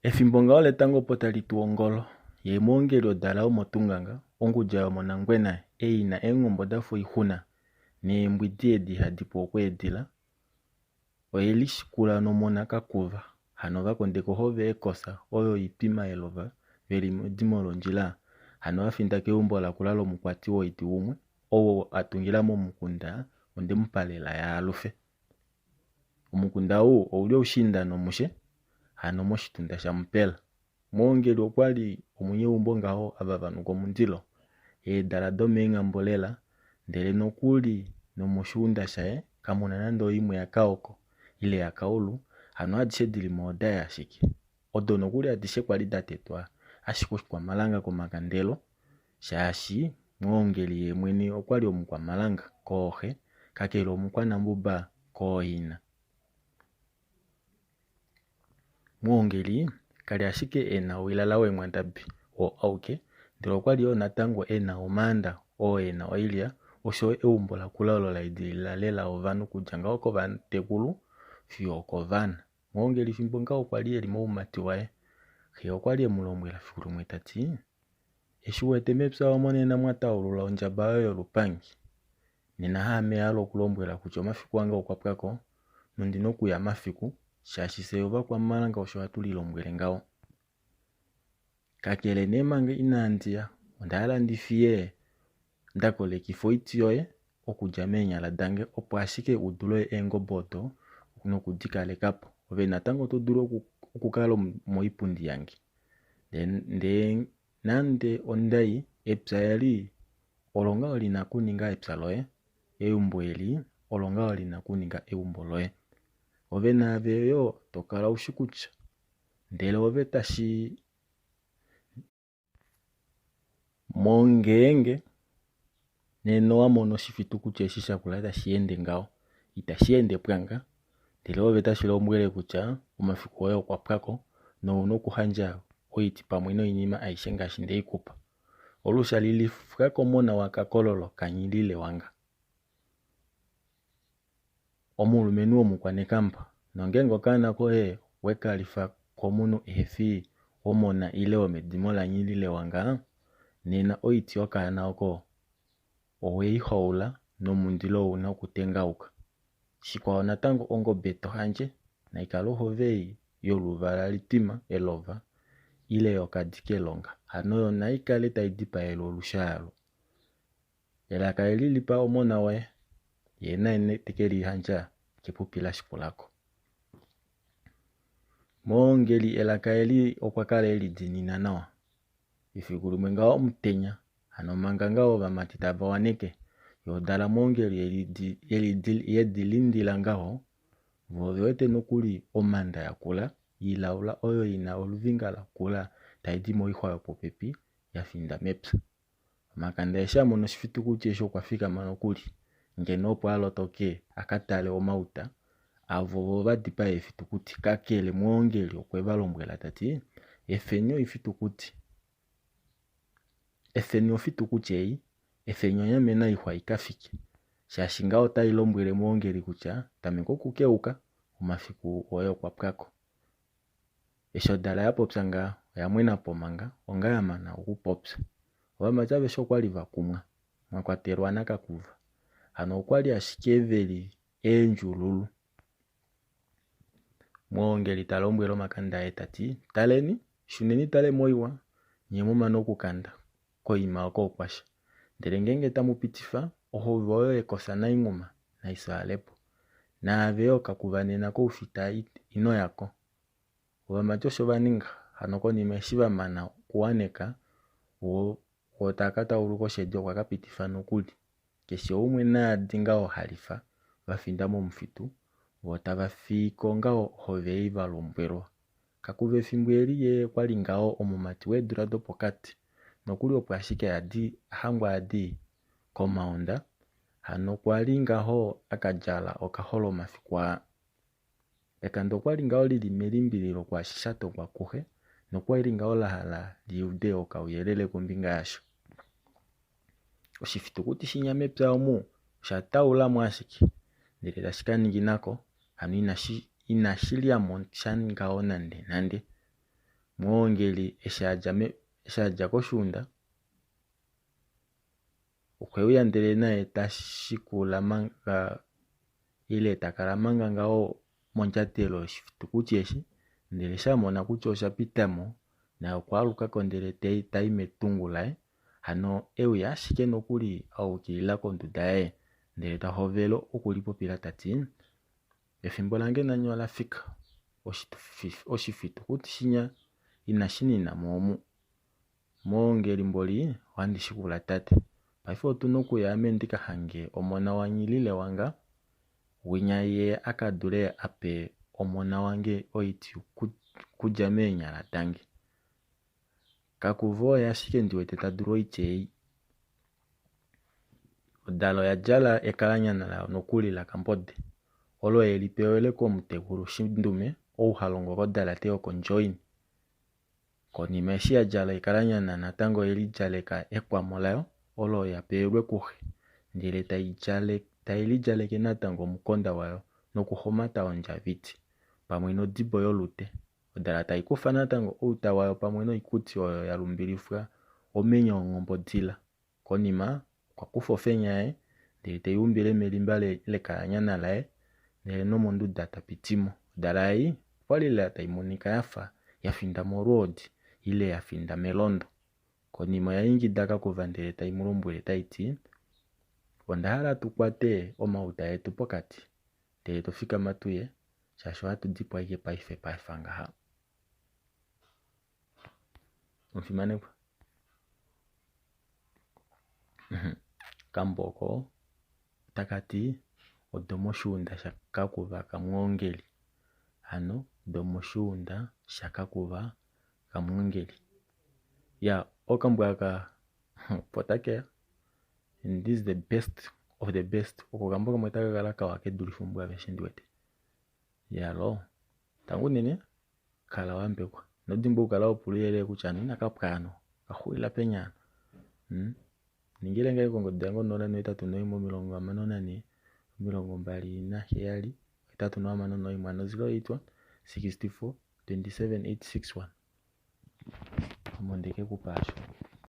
Ethimbo ngawo lyetango opo tali tu ongolo, ye moongeli odala omotunganga, ongudja yomonangwena eyina eengombo dhafa iihuna, neembwidi edi hadi pu okweedhila, oyeli shikula nomona kakuva, hano vakondeka ohove ekosa, oyo iipima elova, veli medimo londjila, hano vafinda keumbo lakula lomukwati woiti gumwe, owo atungila momukunda, ondemu palela yaalufe. Omukunda huu ouli oushinda nomushe, hano moshitunda shamupela. Moongeli okwali omunyegumbo ngaho avavanuka omundilo, eedala dhomeengambo lela, ndele nokuli nomoshigunda shaye kamuna nando yimwe yakaoko ile yakaulu, hano adishe dhili moodaya ashike. Odo nokuli adishe kwali dhatetwa ashike oshikwammalanga komakandelo, shaashi moongeli ye mwene okwali omukwammalanga koohe, kakele omukwanambumba kooyina. Moongeli kali ashike ena wilala weemwandambi wo auke, ndele okwali wo natango ena omaanda ooyena oilya, oshowo eumbo lakula olo laidhilila lela ovanhu kudja ngaho kovantekulu fiyo okovana. Moongeli thimbo ngaho kwali eli moumati waye, he okwali emulombwela fiku limwe tati, eshi wuwete mepya omonena mwataulula ondjamba yoye yolupangi, nena haameya lokulombwela kutya omafiku anga okwapwako, nondina okuya mafiku, shaashi se ovakwammalanga osho hatu lilombwele ngaho. Kakele nee manga inaandiya, ondahala ndifiye ndakolekitha oiti yoye okudja meenyala dange, opo ashike udule eengomboto nokudikalekapo. Ove natango todulu okukala moipundi yange. Nande ondayi, epya yeli olonga olina kuninga epya loye, eumbo eli olonga olina kuninga eumbo loye. Ove naave yo tokala ushi kutya, ndele ove tashi mongeenge nena owamono shifitu kutya eshi shakula tashi ende ngaho, itashi ende pwanga, ndele ove tashi lombwele kutya omafiku goye okwapwako, nowuna okuhandja oiti pamwe noinima aishe ngaashi ndeikupa. Olushali lifa komona wakakololo kanyilile wanga. Omulumentu omukwanekamba, nongenge okaana koye wekalifa komunhu ehefi womona ile womedimo lanyilile wanga, nena oiti yokaana oko oweyi houla nomundilo owuna okutengauka. Shikwawo natango ongombe tohandje, naikala ohove yoluvala litima elova, ile yokadi kelonga, hano yo naikale tayi dhipayelwa olushalo. Elaka elilipa omona woye, yena ene tekeli handja kepupi lashipulako. Moongeli elaka eli okwakala eli dhinina nawa. Ifiku limwe ngaho omutenya, hano manga ngaho vamati tava waneke, yodala moongeli yedhilindila ngaho, vove wete nokuli omanda yakula, yilaula oyo yina oluvinga lakula, tayi dhi moihwa yopopepi, yafinda mepya. Makanda esha mono shifitu kutya esho okwafikama nokuli, ngeno opo alotoke akatale omauta, avo vadipaye efitukuti, kakele moongeli okwevalombwela tati, efeni oifitukuti. Efeni ofitukuti eyi, efeni onyamena ihwa ikafike. Shaashi ngaho tayi lombwele moongeli kutya, tameka okukeuka, omafiku goye okwapwako. Esho dala ya popya nga, oya mwena pomanga, onga ya mana okupopya. Ovamati aveshe okwali vakumwa, mwakwatelwa nakakuva. Hano okwali ashike veli eenjululu. Moongeli talombwele omakanda ye tati, taleni, shuneni tale moiwa, nye mumane okukanda koyima oko okwasha. Ndele ngenge tamu pitifa, ohove oyo ekosa nainguma, naisalepo. Naave yo kakuva nena koufita ino yako. Ovamati osho vaninga, hano konima eshi vamana kuwaneka, wo takata uluko shedio kwa kapitifa nokuli. Keshi umwe naadi ngaho halifa, vafinda momufitu, wotava fiko ngaho hove valombwelwa. Kakuve fimbweli ye kwali ngaho omumati wedula dopokati, nokuli opo ashike adi hangwa adi komaonda, hano kwali ngaho akajala okaholo mafikwa. Ekando kwali ngaho lili melimbililo kwa shishato kwa kuhe, nokwali ngaho lahala liude okauyelele kombinga yasho. Oshifitukuti shinyamepya omu, shataula mwashiki, ndele tashika ningi nako, hano inashilya mo ngaho nande nande. mwongeli eshaja koshunda ukweuya ndele naye tashikula manga ile takala manga ngao monjatelo shitukucheshi ndele shamona kutya oshapitamo nayo kwalukako ndele tayi metungula hano euya ashike nokuli aukilila konduda yaye ndele tahovelo okulipopila tati ethimbo lange nanyo lafika oshifitukuti shinya inashinina momu moongeli mboli wandishikula tate paife otuna okuya mendika hange omona wanyilile wanga winya ye akadule ape omona wange oiti kudya meenyala dange kakuvo yashike ndiwete tadulu oitei odalo ya jala ekalanyana lao nokulila kambode olo elipewele komutekulu shindume ouhalongo kodala teo konjoini konima eshi ya jala ekalanyana natango eli jaleka ekwamo layo olo yapewelwe kuhe ndele taili jaleke natango mukonda wayo nokuhomata ondjaviti pamwe nodibo yolute odala tayi kufa natango outa wayo pamwe noikuti oyo yalumbilifwa omenyo ngombo dila konima kwa kufa ofenyaye ndele tayi umbile melimba lekalanyana laye ndele nomonduda tapitimo odala yi kwalila tayi monika yafa yafinda morodi ile yafinda melondo konima yaingidaka kuva ndele tayi mulombwele taiti ondahala tukwate omauta yetu pokati ndele tofika matuye shasho hatu dipo aike paife pafangaha mfimanekwa kamboko takati odomoshunda shakakuva kamwongeli hano domoshunda shakakuva kamwongeli ya okambwaka potakea and this is the best of the best okokamboka mwetaka kala kawake dulifumbwa veshindiwete yalo tangu nene kala wambekwa nodimbo ukala opuluyele kuchano inakapkano kahuila penyano ningile ngai kongo dango nola no 3 7 8 64 27 861 amondeke kupasho